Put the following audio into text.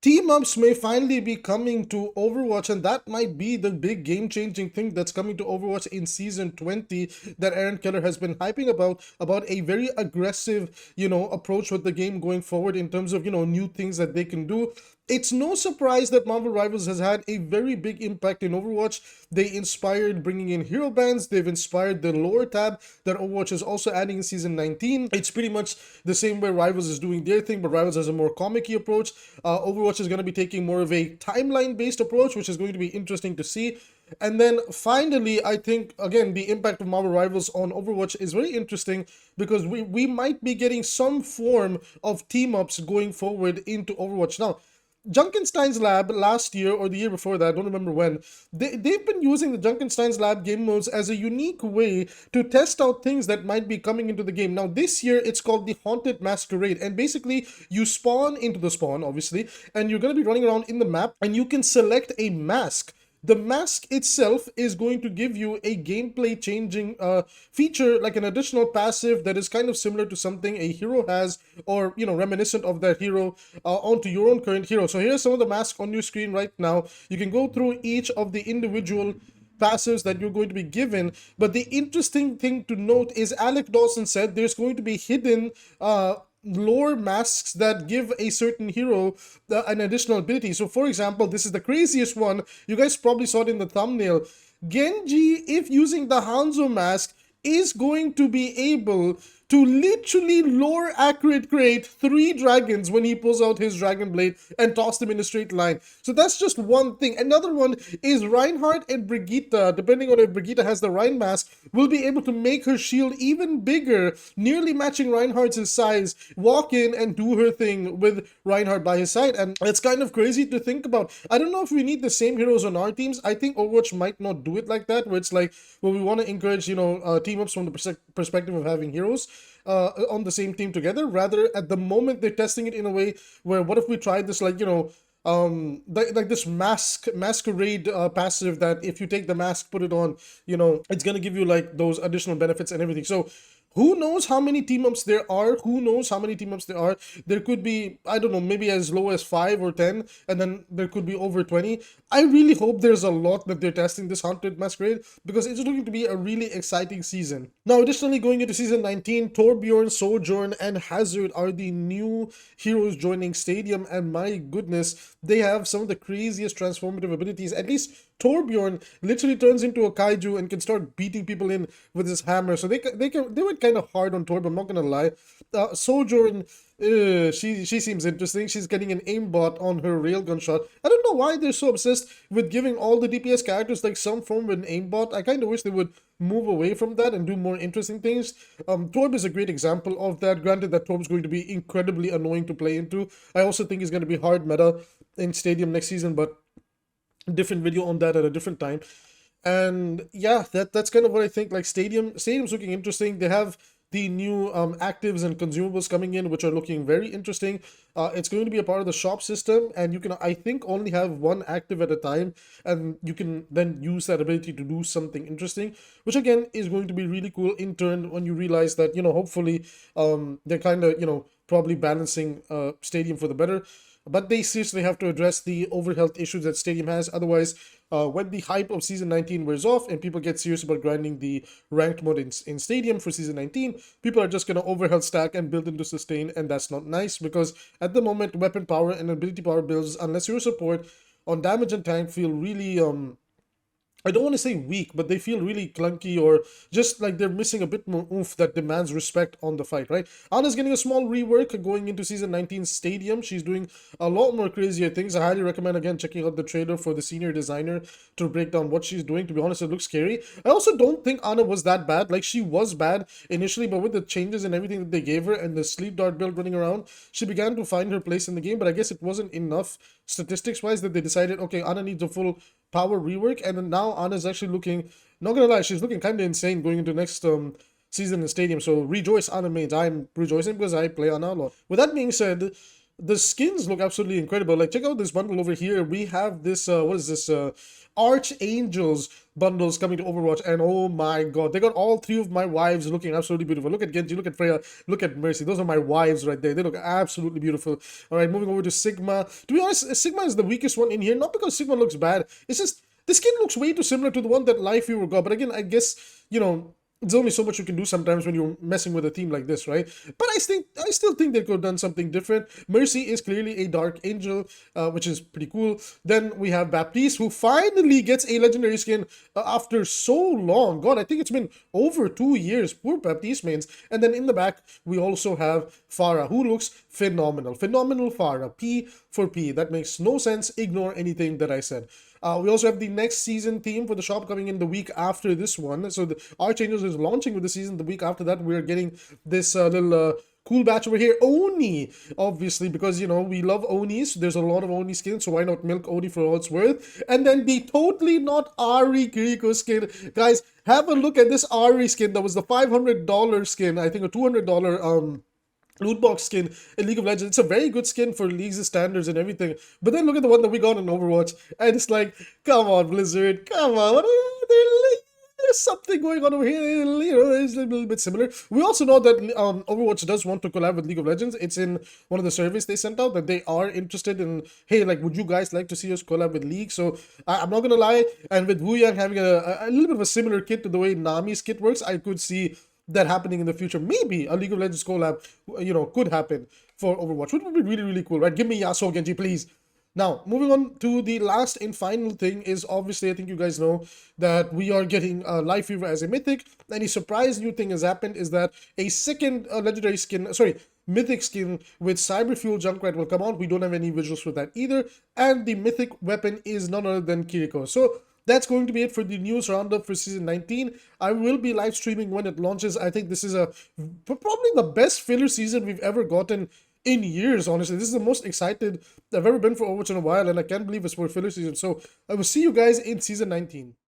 Team-ups may finally be coming to Overwatch, and that might be the big game-changing thing that's coming to Overwatch in Season 20 that Aaron Keller has been hyping about a very aggressive, approach with the game going forward in terms of, new things that they can do. It's no surprise that Marvel Rivals has had a very big impact in Overwatch. They inspired bringing in hero bands. They've inspired the lore tab that Overwatch is also adding in Season 19. It's pretty much the same way Rivals is doing their thing, but Rivals has a more comic-y approach. Overwatch is going to be taking more of a timeline-based approach, which is going to be interesting to see. And then finally, I think, again, the impact of Marvel Rivals on Overwatch is very interesting because we might be getting some form of team-ups going forward into Overwatch. Now, Junkenstein's Lab last year or the year before that, I don't remember when, they've been using the Junkenstein's Lab game modes as a unique way to test out things that might be coming into the game. Now, this year, it's called the Haunted Masquerade, and basically, you spawn into the spawn, obviously, and you're going to be running around in the map, and you can select a mask. The mask itself is going to give you a gameplay changing feature, like an additional passive that is kind of similar to something a hero has, or reminiscent of that hero, onto your own current hero. So here's some of the masks on your screen right now. You can go through each of the individual passives that you're going to be given, but the interesting thing to note is Alec Dawson said there's going to be hidden lore masks that give a certain hero an additional ability. So for example, this is the craziest one. You guys probably saw it in the thumbnail. Genji, if using the Hanzo mask, is going to be able to literally lore accurate create 3 dragons when he pulls out his dragon blade and toss them in a straight line. So that's just one thing. Another one is Reinhardt and Brigitte, depending on if Brigitte has the Rein mask, will be able to make her shield even bigger, nearly matching Reinhardt's size, walk in and do her thing with Reinhardt by his side. And it's kind of crazy to think about. I don't know if we need the same heroes on our teams. I think Overwatch might not do it like that, where it's like, well, we want to encourage, team-ups from the perspective of having heroes on the same team together. Rather, at the moment, they're testing it in a way where, what if we tried this, like, like this masquerade passive that if you take the mask, put it on, it's gonna give you like those additional benefits and everything. So who knows how many team-ups there are? Who knows how many team-ups there are? There could be, I don't know, maybe as low as 5 or 10, and then there could be over 20. I really hope there's a lot that they're testing this Haunted Masquerade, because it's looking to be a really exciting season. Now, additionally, going into Season 19, Torbjorn, Sojourn, and Hazard are the new heroes joining Stadium, and my goodness, they have some of the craziest transformative abilities. At least Torbjorn literally turns into a kaiju and can start beating people in with his hammer. So they went kind of hard on Torbjorn, I'm not gonna lie. Sojourn, she seems interesting. She's getting an aimbot on her railgun shot. I don't know why they're so obsessed with giving all the DPS characters like some form of an aimbot. I kind of wish they would move away from that and do more interesting things. Torb is a great example of that. Granted that Torb's going to be incredibly annoying to play into. I also think he's going to be hard meta in Stadium next season, but different video on that at a different time. And yeah, that's kind of what I think. Like Stadium's looking interesting. They have the new actives and consumables coming in, which are looking very interesting. It's going to be a part of the shop system, and you can, I think, only have one active at a time, and you can then use that ability to do something interesting, which again is going to be really cool in turn when you realize that, hopefully they're kind of, probably balancing Stadium for the better. But they seriously have to address the overhealth issues that Stadium has. Otherwise, when the hype of Season 19 wears off and people get serious about grinding the ranked mode in Stadium for Season 19, people are just going to overhealth stack and build into sustain, and that's not nice, because at the moment, weapon power and ability power builds, unless you're a support, on damage and tank feel really I don't want to say weak, but they feel really clunky, or just like they're missing a bit more oomph that demands respect on the fight, right? Anna's getting a small rework going into Season 19 Stadium. She's doing a lot more crazier things. I highly recommend, again, checking out the trailer for the senior designer to break down what she's doing. To be honest, it looks scary. I also don't think Anna was that bad. Like, she was bad initially, but with the changes and everything that they gave her and the sleep dart build running around, she began to find her place in the game. But I guess it wasn't enough statistics-wise that they decided, okay, Anna needs a full power rework, and then now Anna's actually looking, not gonna lie, she's looking kind of insane going into next season in Stadium. So rejoice, Anna mains. I'm rejoicing because I play Anna a lot. With that being said, the skins look absolutely incredible. Like, check out this bundle over here. We have this, what is this? Archangels bundles coming to Overwatch, and oh my god, they got all three of my wives looking absolutely beautiful. Look at Genji, look at Freya, look at Mercy. Those are my wives right there. They look absolutely beautiful. All right, moving over to Sigma. To be honest, Sigma is the weakest one in here, not because Sigma looks bad. It's just the skin looks way too similar to the one that Life Viewer got. But again, I guess, there's only so much you can do sometimes when you're messing with a theme like this, right? But I still think they could have done something different. Mercy is clearly a Dark Angel, which is pretty cool. Then we have Baptiste, who finally gets a legendary skin after so long. God, I think it's been over 2 years. Poor Baptiste mains. And then in the back, we also have Pharah, who looks phenomenal. Phenomenal Pharah. P for P. That makes no sense. Ignore anything that I said. We also have the next season theme for the shop coming in the week after this one. So the Archangels is launching with the season. The week after that, we're getting this little cool batch over here. Oni, obviously, because, we love Onis. There's a lot of Oni skins, so why not milk Oni for all it's worth? And then the totally not Ari Kiriko skin. Guys, have a look at this Ari skin. That was the $500 skin, I think a $200 loot box skin in League of Legends. It's a very good skin for League's standards and everything. But then look at the one that we got in Overwatch, and it's like, come on, Blizzard, come on. There's something going on over here. It's a little bit similar. We also know that Overwatch does want to collab with League of Legends. It's in one of the surveys they sent out that they are interested in, hey, like, would you guys like to see us collab with League? So I'm not gonna lie, and with Wu Yang having a little bit of a similar kit to the way Nami's kit works, I could see that happening in the future. Maybe a League of Legends collab, could happen for Overwatch, which would be really, really cool, right? Give me Yasuo Genji, please. Now, moving on to the last and final thing is, obviously, I think you guys know that we are getting Life Fever as a mythic. And a surprise new thing has happened is that a second legendary skin, mythic skin with Cyber Fuel Junkrat will come out. We don't have any visuals for that either. And the mythic weapon is none other than Kiriko. So that's going to be it for the news roundup for season 19. I will be live streaming when it launches. I think this is probably the best filler season we've ever gotten in years, honestly. This is the most excited I've ever been for Overwatch in a while, and I can't believe it's for filler season. So I will see you guys in season 19.